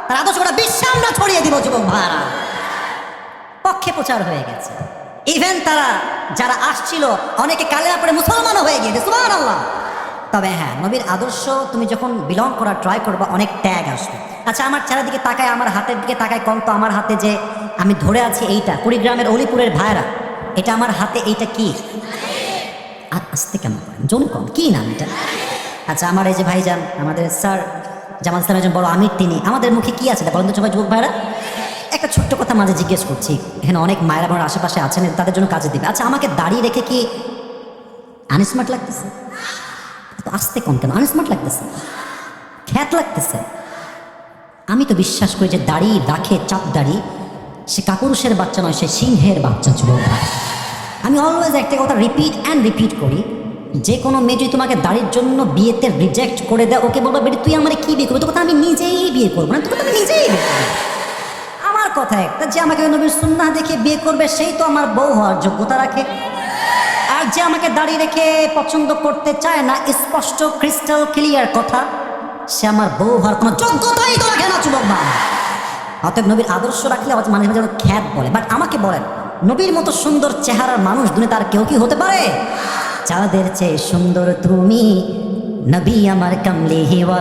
তার আদর্শ গোটা বিশ্বে আমরা ছড়িয়ে দিব যুবক ভাইরা। পক্ষে প্রচার হয়ে গেছে। ইভেন তারা যারা আসছিল অনেকে কালেমা পড়ে মুসলমানও হয়ে গিয়েছে, সুবহানাল্লাহ। তবে হ্যাঁ, নবীর আদর্শ তুমি যখন বিলং করার ট্রাই করবা অনেক ট্যাগ আসবে। আচ্ছা, আমার চারিদিকে তাকায়, আমার হাতের দিকে তাকায়, কম তো আমার হাতে যে আমি ধরে আছি এইটা, কুড়িগ্রামের অলিপুরের ভাইরা, এটা আমার হাতে, এইটা কি? আস্তে কেমন করেন, জোন কম, কি নাম এটা? আচ্ছা, আমার এই যে ভাইজান, আমাদের স্যার জামাল ইসলামের একজন বড় আমির, তিনি, আমাদের মুখে কি আছে বলেন তো সবাই যুবক ভাইরা? একটা ছোট্ট কথা মাঝে জিজ্ঞেস করছি, এখানে অনেক মায়েরা বোনের আশেপাশে আছেন, তাদের জন্য কাজে দিবে। আচ্ছা, আমাকে দাঁড়িয়ে রেখে কি আনস্মার্ট লাগতেছে? তো আসতে কম কেন? আনস্মার্ট লাগতেছে, খ্যাত লাগতেছে। আমি তো বিশ্বাস করি যে দাড়ি রাখে চাপ দাড়ি, সে কাপুরুষের বাচ্চা নয়, সে সিংহের বাচ্চা যুবক ভাই। আমি অলওয়েজ একটা কথা রিপিট অ্যান্ড রিপিট করি, যে কোনো মেয়ে যদি তোমাকে দাড়ির জন্য বিয়েতে রিজেক্ট করে দেয়, ওকে বলবো বেটি তুই আমার কি বিয়ে করবি? তো কথা আমি নিজেই বিয়ে করবো না, তো কথা আমি নিজেই বিয়ে করবো। আমার কথা একটা, যে আমাকে নবীর সুন্নাহ দেখে বিয়ে করবে সেই তো আমার বউ হওয়ার যোগ্যতা রাখে। আর যে আমাকে দাঁড়িয়ে রেখে পছন্দ করতে চায় না, স্পষ্ট ক্রিস্টাল ক্লিয়ার কথা, সে আমার বউ হওয়ার কোনো যোগ্যতাই তো রাখে না যুবক ভাই। অতএব নবীর আদর্শ রাখলে মাঝে মাঝে যেন খ্যাত বলে। বাট আমাকে বলেন, নবীর মতো সুন্দর চেহারার মানুষ দুনিয়া তার কেউ কি হতে পারে? চাঁদের চেয়ে সুন্দর তুমি, নবী আমার কামলি হিওয়া।